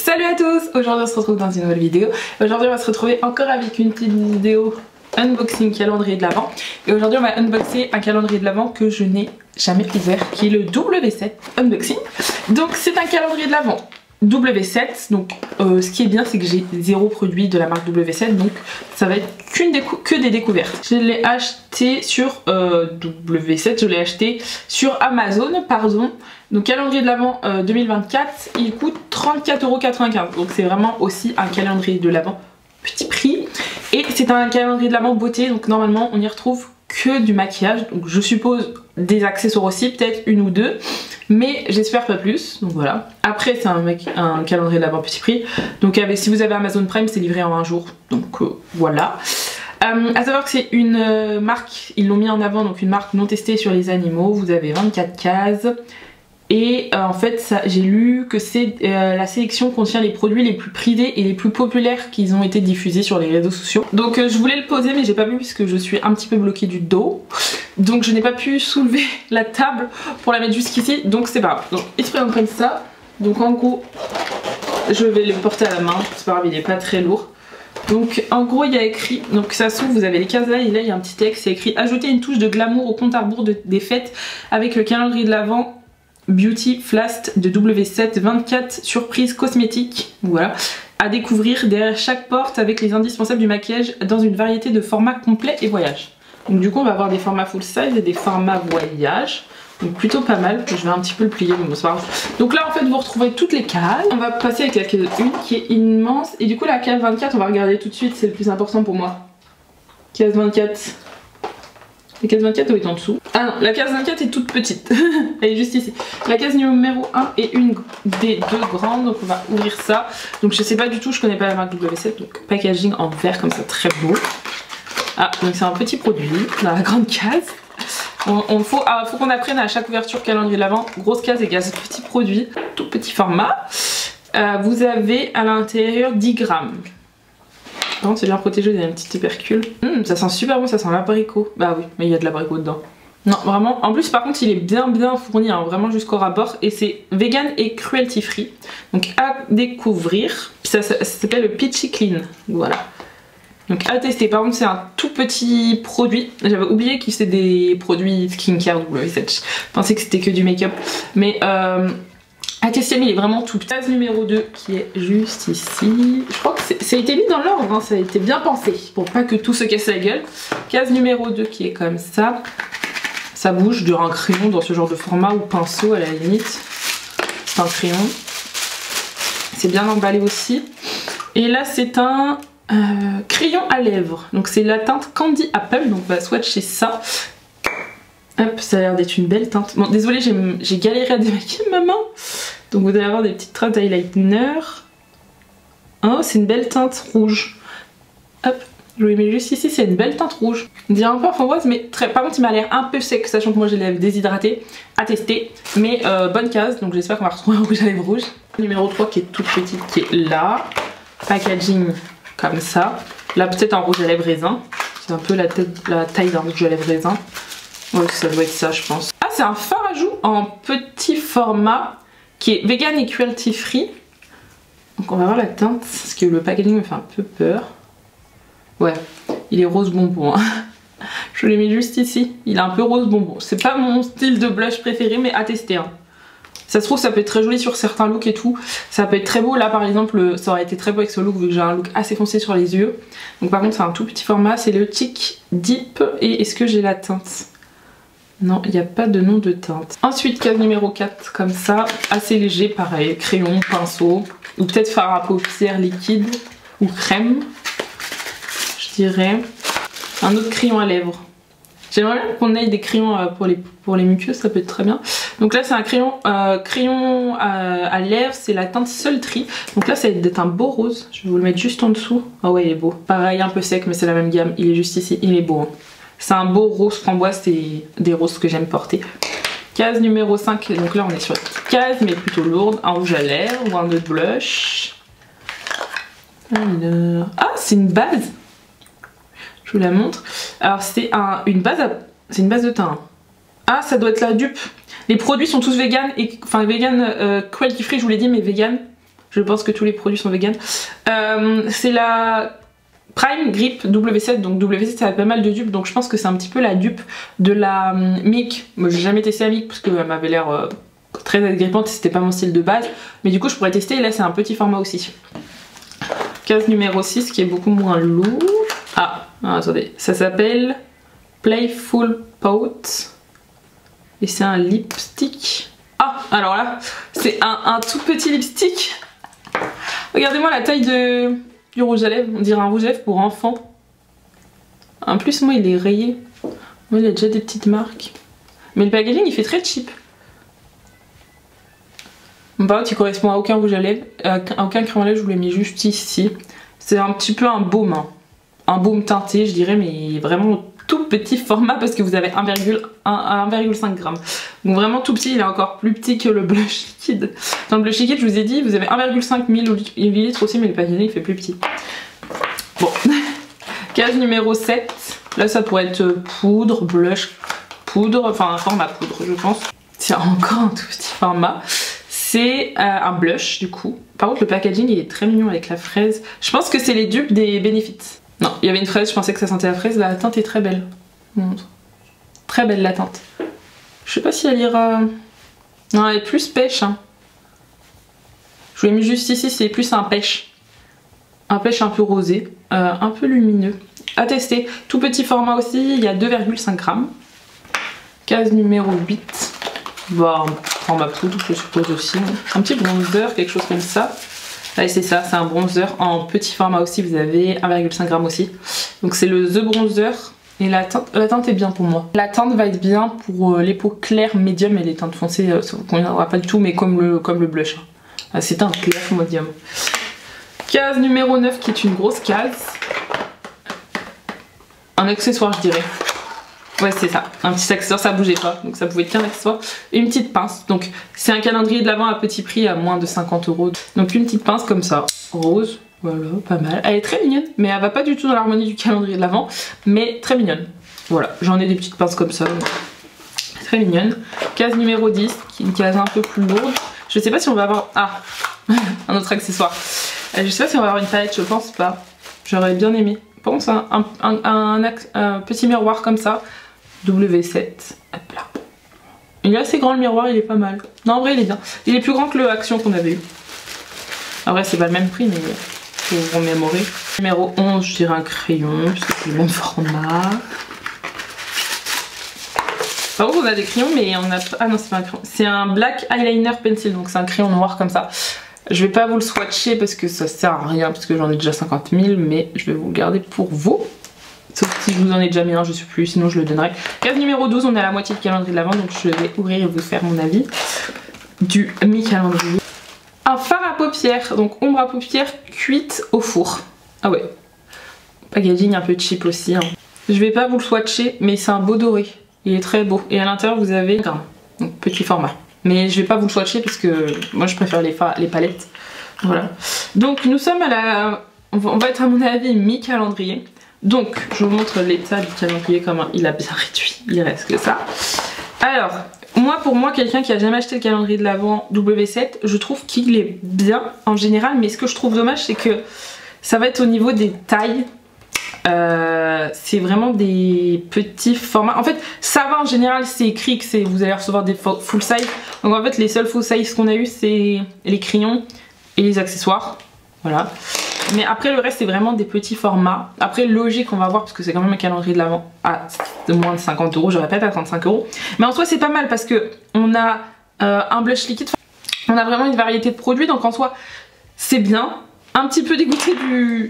Salut à tous! Aujourd'hui on se retrouve dans une nouvelle vidéo. Aujourd'hui on va se retrouver encore avec une petite vidéo unboxing calendrier de l'Avent. Et aujourd'hui on va unboxer un calendrier de l'Avent que je n'ai jamais ouvert, qui est le W7 Unboxing. Donc c'est un calendrier de l'Avent W7, donc ce qui est bien c'est que j'ai zéro produit de la marque W7, donc ça va être que des découvertes. Je l'ai acheté sur W7, je l'ai acheté sur Amazon, pardon. Donc calendrier de l'Avent 2024, il coûte 34,95 €, donc c'est vraiment aussi un calendrier de l'Avent petit prix. Et c'est un calendrier de l'Avent beauté, donc normalement on y retrouve que du maquillage, donc je suppose des accessoires aussi, peut-être une ou deux, mais j'espère pas plus, donc voilà. Après c'est un calendrier de l'Avent petit prix, donc si vous avez Amazon Prime c'est livré en un jour, donc voilà. À savoir que c'est une marque, ils l'ont mis en avant, donc une marque non testée sur les animaux, vous avez 24 cases. Et en fait j'ai lu que la sélection contient les produits les plus prisés et les plus populaires qui ont été diffusés sur les réseaux sociaux. Donc je voulais le poser mais j'ai pas pu puisque je suis un petit peu bloquée du dos. Donc je n'ai pas pu soulever la table pour la mettre jusqu'ici, donc c'est pas grave. Donc il se présente comme ça. Donc en gros je vais le porter à la main, c'est pas grave, il est pas très lourd. Donc en gros il y a écrit, donc ça s'ouvre, vous avez les cases là et là il y a un petit texte, c'est écrit « Ajouter une touche de glamour au compte à rebours des fêtes avec le calendrier de l'Avent Beauty Flast de W7 24 surprises cosmétiques ». Voilà, à découvrir derrière chaque porte avec les indispensables du maquillage dans une variété de formats complets et voyage. Donc du coup on va avoir des formats full size et des formats voyage. Donc plutôt pas mal, je vais un petit peu le plier mais bon c'est pas grave. Donc là en fait vous retrouvez toutes les cases. On va passer avec la case 1 qui est immense. Et du coup la case 24 on va regarder tout de suite, c'est le plus important pour moi. Case 24. La case 24 est en dessous. Ah non, la case 24 est toute petite. Elle est juste ici. La case numéro 1 est une des deux grandes, donc on va ouvrir ça. Donc je sais pas du tout, je connais pas la marque W7, donc packaging en verre comme ça, très beau. Ah, donc c'est un petit produit dans la grande case. Faut qu'on apprenne à chaque ouverture calendrier de l'Avent, grosse case et gaz, petit produit, tout petit format. Vous avez à l'intérieur 10 grammes. C'est bien protégé, il y a un petit tubercule. Ça sent super bon, ça sent l'abricot. Bah oui, mais il y a de l'abricot dedans. Non, vraiment. En plus, par contre, il est bien fourni, hein, vraiment jusqu'au rapport. Et c'est vegan et cruelty free. Donc à découvrir. Ça s'appelle le Peachy Clean. Voilà. Donc à tester. Par contre, c'est un tout petit produit. J'avais oublié que c'était des produits skincare W7. Je pensais que c'était que du make-up. Mais à tester, mais il est vraiment tout. Case numéro 2 qui est juste ici. Je crois que ça a été mis dans l'ordre, hein, ça a été bien pensé pour pas que tout se casse la gueule. Case numéro 2 qui est comme ça. Ça bouge, je dirais un crayon dans ce genre de format ou pinceau à la limite. C'est un crayon. C'est bien emballé aussi. Et là c'est un crayon à lèvres. Donc c'est la teinte Candy Apple. Donc on va swatcher ça. Hop, ça a l'air d'être une belle teinte. Bon, désolé, j'ai galéré à démaquiller ma main. Donc vous allez avoir des petites traces d'eyeliner. Oh, c'est une belle teinte rouge. Hop, je vous les mets juste ici, c'est une belle teinte rouge. On dirait un peu framboise, mais très... Par contre, il m'a l'air un peu sec, sachant que moi j'ai les lèvres déshydratées. À tester, mais bonne case, donc j'espère qu'on va retrouver un rouge à lèvres rouge. Numéro 3 qui est toute petite, qui est là. Packaging comme ça. Là, peut-être un rouge à lèvres raisin. C'est un peu la taille d'un rouge à lèvres raisin. Ouais, ça doit être ça je pense. Ah, c'est un fard à joues en petit format qui est vegan et cruelty free. Donc on va voir la teinte parce que le packaging me fait un peu peur. Ouais, il est rose bonbon. Hein. Je l'ai mis juste ici. Il est un peu rose bonbon. C'est pas mon style de blush préféré mais à tester. Hein. Ça se trouve ça peut être très joli sur certains looks et tout. Ça peut être très beau. Là par exemple ça aurait été très beau avec ce look vu que j'ai un look assez foncé sur les yeux. Donc par contre c'est un tout petit format. C'est le Cheek Deep. Et est-ce que j'ai la teinte ? Non, il n'y a pas de nom de teinte. Ensuite, case numéro 4, comme ça, assez léger, pareil, crayon, pinceau, ou peut-être fard à paupières liquide, ou crème, je dirais. Un autre crayon à lèvres. J'aimerais bien qu'on ait des crayons pour les muqueuses, ça peut être très bien. Donc là, c'est un crayon à lèvres, c'est la teinte Sultry. Donc là, ça va être un beau rose, je vais vous le mettre juste en dessous. Ah ouais, il est beau. Pareil, un peu sec, mais c'est la même gamme, il est juste ici, il est beau. Hein. C'est un beau rose framboise, c'est des roses que j'aime porter. Case numéro 5, donc là on est sur la petite case, mais plutôt lourde. Un rouge à lèvres ou un autre blush. Alors... Ah, c'est une base. Je vous la montre. Alors c'est une base de teint. Ah, ça doit être la dupe. Les produits sont tous vegan, enfin vegan cruelty free, je vous l'ai dit, mais vegan. Je pense que tous les produits sont vegan. C'est la Prime Grip W7, donc W7 ça a pas mal de dupes, donc je pense que c'est un petit peu la dupe de la Milk. Moi j'ai jamais testé la Milk parce qu'elle m'avait l'air très agrippante et c'était pas mon style de base, mais du coup je pourrais tester, et là c'est un petit format aussi. Case numéro 6 qui est beaucoup moins lourd. Ah, attendez, ça s'appelle Playful Pout et c'est un lipstick. Ah, alors là, c'est un tout petit lipstick. Regardez-moi la taille du rouge à lèvres, on dirait un rouge à lèvres pour enfants. En plus, moi, il est rayé. Moi, il a déjà des petites marques. Mais le packaging, il fait très cheap. Bon, par contre, il correspond à aucun rouge à lèvres, à aucun crème à lèvres, je vous l'ai mis juste ici. C'est un petit peu un baume, hein. Un baume teinté, je dirais, mais vraiment tout petit format parce que vous avez 1,5 g. Donc vraiment tout petit, il est encore plus petit que le blush liquide. Dans le blush liquide, je vous ai dit, vous avez 1,5 ml aussi, mais le packaging il fait plus petit. Bon, case numéro 7. Là, ça pourrait être poudre, blush, poudre, enfin un format poudre, je pense. Tiens, encore un tout petit format. C'est un blush du coup. Par contre, le packaging il est très mignon avec la fraise. Je pense que c'est les dupes des Benefits. Non, il y avait une fraise, je pensais que ça sentait la fraise. La teinte est très belle. Très belle la teinte. Je sais pas si elle ira... Non, elle est plus pêche. Hein. Je vous l'ai mis juste ici, c'est plus un pêche. Un pêche un peu rosé, un peu lumineux. À tester. Tout petit format aussi, il y a 2,5 g. Case numéro 8. Bon, format poudre, je suppose aussi. Un petit bronzer, quelque chose comme ça. Allez, c'est ça, c'est un bronzer en petit format aussi, vous avez 1,5 g aussi. Donc c'est le The Bronzer et la teinte est bien pour moi. La teinte va être bien pour les peaux claires, médium, et les teintes foncées, ça vous conviendra pas du tout, mais comme le blush. Ah, c'est teinte claire, médium. Case numéro 9 qui est une grosse case. Un accessoire je dirais. Ouais c'est ça, un petit accessoire, ça bougeait pas, donc ça pouvait être qu'un accessoire. Et une petite pince, donc c'est un calendrier de l'Avent à petit prix à moins de 50 €. Donc une petite pince comme ça, rose, voilà, pas mal. Elle est très mignonne, mais elle va pas du tout dans l'harmonie du calendrier de l'Avent, mais très mignonne. Voilà, j'en ai des petites pinces comme ça, très mignonne. Case numéro 10, qui est une case un peu plus lourde. Je sais pas si on va avoir... Ah, un autre accessoire. Je sais pas si on va avoir une palette, je pense pas. J'aurais bien aimé. Je pense un petit miroir comme ça. W7, hop là. Il est assez grand le miroir, il est pas mal. Non, en vrai, il est bien. Il est plus grand que le Action qu'on avait eu. En vrai, c'est pas le même prix, mais faut vous remémorer. Numéro 11, je dirais un crayon, parce que c'est le même format. Par contre, on a des crayons, mais on a... Ah non, c'est pas un crayon. C'est un Black Eyeliner Pencil, donc c'est un crayon noir comme ça. Je vais pas vous le swatcher parce que ça sert à rien, parce que j'en ai déjà 50 000, mais je vais vous le garder pour vous. Sauf si je vous en ai déjà mis un, je sais plus, sinon je le donnerai. Case numéro 12, on est à la moitié du calendrier de l'Avent, donc je vais ouvrir et vous faire mon avis du mi-calendrier. Un fard à paupières, donc ombre à paupières cuite au four. Ah ouais, packaging un peu cheap aussi. Hein. Je vais pas vous le swatcher, mais c'est un beau doré. Il est très beau. Et à l'intérieur, vous avez un donc petit format. Mais je vais pas vous le swatcher parce que moi je préfère les palettes. Voilà. Donc nous sommes à la... On va être à mon avis mi-calendrier. Donc je vous montre l'état du calendrier, comment il a bien réduit. Il reste que ça. Alors, pour moi, quelqu'un qui a jamais acheté le calendrier de l'Avent W7, je trouve qu'il est bien en général. Mais ce que je trouve dommage, c'est que ça va être au niveau des tailles. C'est vraiment des petits formats. En fait, ça va en général, c'est écrit que vous allez recevoir des full size. Donc en fait, les seuls full size qu'on a eu, c'est les crayons et les accessoires. Voilà. Mais après, le reste, c'est vraiment des petits formats. Après, logique, on va voir, parce que c'est quand même un calendrier de l'Avent à moins de 50 €. Je répète, à 35 €. Mais en soi, c'est pas mal parce que on a un blush liquide. On a vraiment une variété de produits. Donc en soi, c'est bien. Un petit peu dégoûté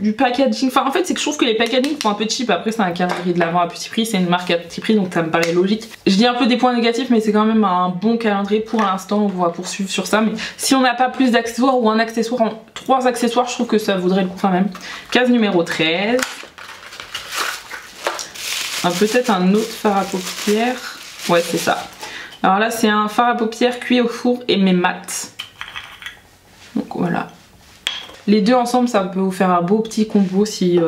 du packaging. Enfin, en fait, c'est que je trouve que les packaging sont un peu cheap. Après, c'est un calendrier de l'Avent à petit prix. C'est une marque à petit prix, donc ça me paraît logique. Je dis un peu des points négatifs, mais c'est quand même un bon calendrier pour l'instant. Donc on va poursuivre sur ça. Mais si on n'a pas plus d'accessoires ou un accessoire en 3 accessoires, je trouve que ça vaudrait le coup quand même. Case numéro 13. Peut-être un autre fard à paupières. Ouais, c'est ça. Alors là, c'est un fard à paupières cuit au four et mais mat. Donc voilà. Les deux ensemble, ça peut vous faire un beau petit combo si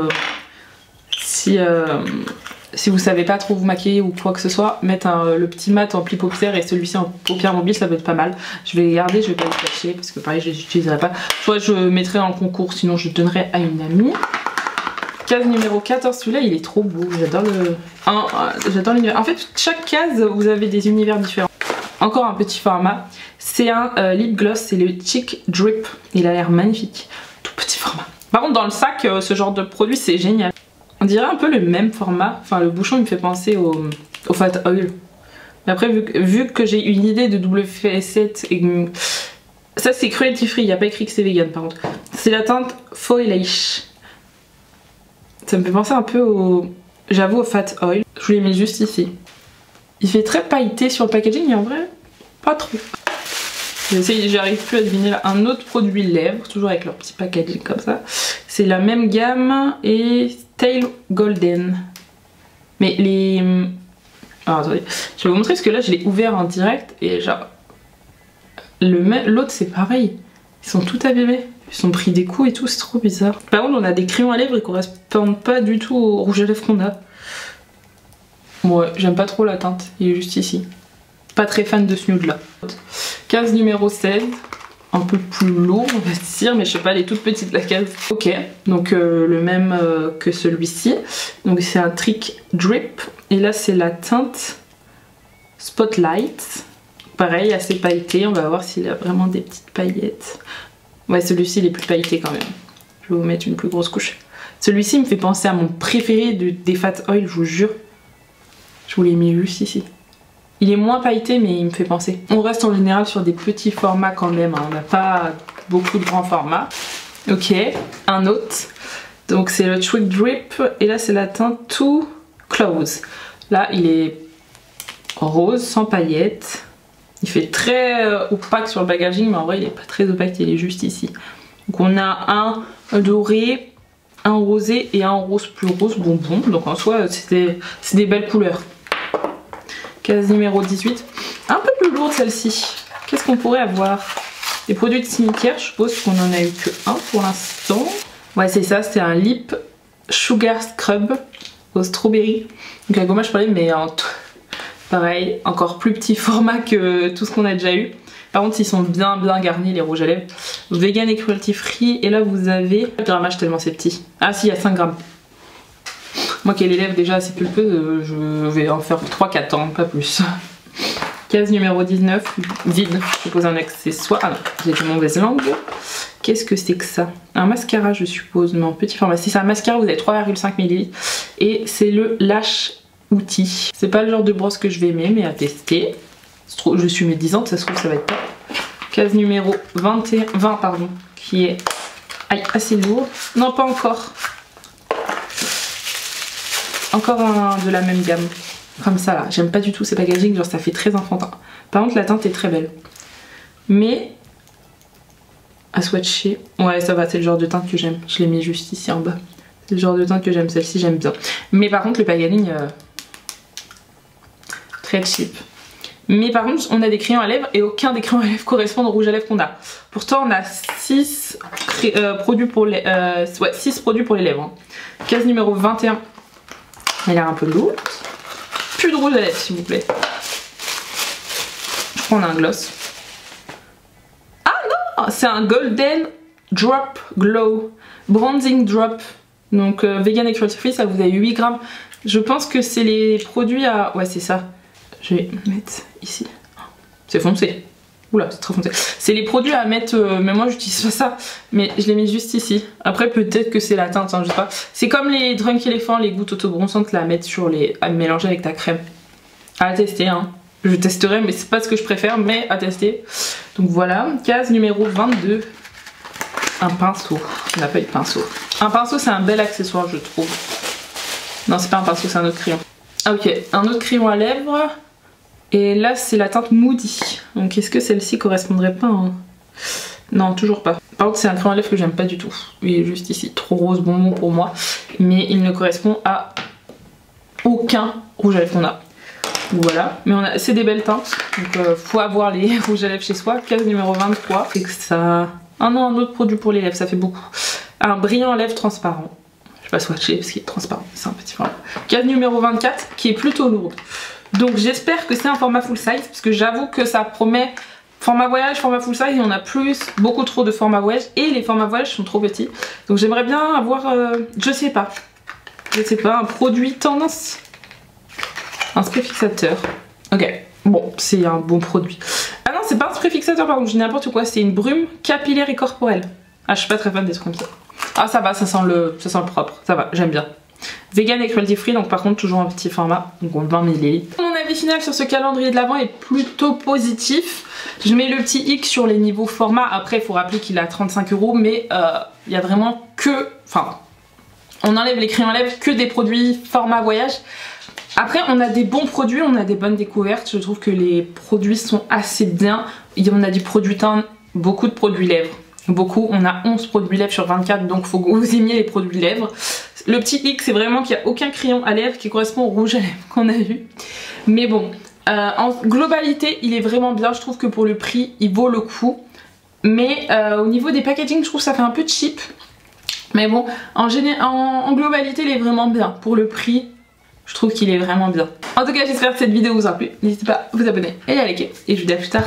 si vous savez pas trop vous maquiller ou quoi que ce soit, mettre le petit mat en pli paupières et celui-ci en paupières mobiles, ça peut être pas mal. Je vais les garder, je vais pas les cacher parce que pareil je les utiliserai pas. Soit je mettrai en concours, sinon je donnerai à une amie. Case numéro 14, celui-là il est trop beau, j'adore j'adore l'univers. En fait chaque case vous avez des univers différents. Encore un petit format, c'est un lip gloss, c'est le Cheek Drip, il a l'air magnifique, tout petit format. Par contre dans le sac, ce genre de produit c'est génial. On dirait un peu le même format, enfin le bouchon il me fait penser au Fat Oil. Mais après vu que j'ai une idée de WF7 et ça c'est cruelty free, il n'y a pas écrit que c'est vegan par contre. C'est la teinte Foilish. Ça me fait penser un peu j'avoue au Fat Oil. Je vous les mets juste ici. Il fait très pailleté sur le packaging mais en vrai pas trop. J'arrive plus à deviner là. Un autre produit lèvres, toujours avec leur petit packaging comme ça. C'est la même gamme et Tail Golden. Mais les... Alors attendez, je vais vous montrer parce que là je l'ai ouvert en direct et genre... L'autre c'est pareil. Ils sont tout abîmés. Ils sont pris des coups et tout, c'est trop bizarre. Par contre on a des crayons à lèvres qui correspondent pas du tout au rouge à lèvres qu'on a. Ouais, j'aime pas trop la teinte, il est juste ici. Pas très fan de ce nude là. Case numéro 16. Un peu plus lourd on va dire, mais je sais pas, elle est toute petite la case. Ok, donc le même que celui-ci. Donc c'est un Trick Drip. Et là c'est la teinte Spotlight. Pareil, assez pailleté, on va voir s'il a vraiment des petites paillettes. Ouais, celui-ci il est plus pailleté quand même. Je vais vous mettre une plus grosse couche. Celui-ci me fait penser à mon préféré des Fat Oil, je vous jure. Je vous l'ai mis juste ici. Il est moins pailleté mais il me fait penser. On reste en général sur des petits formats quand même, hein. On n'a pas beaucoup de grands formats. Ok, un autre. Donc c'est le Trick Drip et là c'est la teinte Too Close. Là il est rose, sans paillettes. Il fait très opaque sur le packaging mais en vrai il est pas très opaque, il est juste ici. Donc on a un doré, un rosé et un rose plus rose bonbon. Donc en soi c'est des belles couleurs. Case numéro 18. Un peu plus lourde celle-ci. Qu'est-ce qu'on pourrait avoir? Des produits de skincare, je suppose qu'on en a eu que un pour l'instant. Ouais c'est ça, c'est un Lip Sugar Scrub au strawberry. Donc un gommage pour les mais pareil, encore plus petit format que tout ce qu'on a déjà eu. Par contre ils sont bien garnis les rouges à lèvres. Vegan et cruelty free. Et là vous avez le grammage tellement c'est petit. Ah si, il y a 5 grammes. Moi qui ai les lèvres déjà assez pulpeuses, je vais en faire 3-4 ans, pas plus. Case numéro 19, vide. Je pose un accessoire. Ah non, j'ai une mauvaise langue. Qu'est-ce que c'est que ça? Un mascara je suppose, mais en petit format. Si c'est un mascara, vous avez 3,5 ml. Et c'est le Lash Outil. C'est pas le genre de brosse que je vais aimer, mais à tester. Je suis médisante, ça se trouve ça va être top. Case numéro 20 pardon, qui est assez lourd. Non, pas encore. Encore un de la même gamme. Comme ça là. J'aime pas du tout ces packaging, genre ça fait très enfantin. Par contre la teinte est très belle. Mais à swatcher, ouais ça va, c'est le genre de teinte que j'aime. Je l'ai mis juste ici en bas. C'est le genre de teinte que j'aime, celle-ci j'aime bien. Mais par contre le packaging très cheap. Mais par contre on a des crayons à lèvres et aucun des crayons à lèvres correspond au rouge à lèvres qu'on a. Pourtant on a 6 produits pour les 6 produits pour les lèvres. Hein. Case numéro 21. Elle a l'air un peu lourde. Plus de rouge à lèvres s'il vous plaît. Je prends un gloss. Ah non, c'est un Golden Drop Glow Bronzing Drop. Donc vegan et cruelty free, ça vous avez 8 grammes. Je pense que c'est les produits à... Ouais c'est ça. Je vais mettre ici. C'est foncé. Oula, c'est très foncé. C'est les produits à mettre, mais moi j'utilise pas ça. Mais je les mets juste ici. Après peut-être que c'est la teinte, hein, je sais pas. C'est comme les Drunk Elephant, les gouttes auto-bronzantes là, à mettre sur les... à mélanger avec ta crème. À tester, hein. Je testerai, mais c'est pas ce que je préfère, mais à tester. Donc voilà, case numéro 22. Un pinceau. On n'a pas eu de pinceau. Un pinceau c'est un bel accessoire je trouve. Non c'est pas un pinceau, c'est un autre crayon. Ah ok, un autre crayon à lèvres. Et là c'est la teinte Moody. Donc est-ce que celle-ci correspondrait pas hein? Non toujours pas. Par contre c'est un crayon à lèvres que j'aime pas du tout. Il est juste ici, trop rose bonbon pour moi. Mais il ne correspond à aucun rouge à lèvres qu'on a. Voilà, mais c'est des belles teintes. Donc faut avoir les rouges à lèvres chez soi. Case numéro 23. Et que ça... Ah non, un autre produit pour les lèvres, ça fait beaucoup. Un brillant à lèvres transparent. vais pas swatcher parce qu'il est transparent, c'est un petit format. Case numéro 24 qui est plutôt lourde. Donc j'espère que c'est un format full size parce que j'avoue que ça promet format voyage, format full size, il y en a plus, beaucoup trop de formats voyage et les formats voyage sont trop petits. Donc j'aimerais bien avoir, je sais pas, un produit tendance, un spray fixateur. Ok, bon, c'est un bon produit. Ah non, c'est pas un spray fixateur par contre, je dis n'importe quoi, c'est une brume capillaire et corporelle. Ah, je suis pas très fan des trucs comme ça. Ah, ça va, ça sent le propre, ça va, j'aime bien. Vegan et cruelty free, donc par contre toujours un petit format, donc 20 ml. Mon avis final sur ce calendrier de l'Avent est plutôt positif. Je mets le petit X sur les niveaux format, après il faut rappeler qu'il est à 35 €, mais il y a vraiment que, enfin, on enlève les crayons à lèvres, que des produits format voyage. Après on a des bons produits, on a des bonnes découvertes, je trouve que les produits sont assez bien. On a du produit teint, beaucoup de produits lèvres. Beaucoup, on a 11 produits lèvres sur 24, donc faut que vous aimiez les produits lèvres. Le petit X, c'est vraiment qu'il n'y a aucun crayon à lèvres qui correspond au rouge à lèvres qu'on a vu. Mais bon, en globalité, il est vraiment bien. Je trouve que pour le prix, il vaut le coup. Mais au niveau des packaging, je trouve que ça fait un peu cheap. Mais bon, en globalité, il est vraiment bien. Pour le prix, je trouve qu'il est vraiment bien. En tout cas, j'espère que cette vidéo vous a plu. N'hésitez pas à vous abonner et à liker. Et je vous dis à plus tard.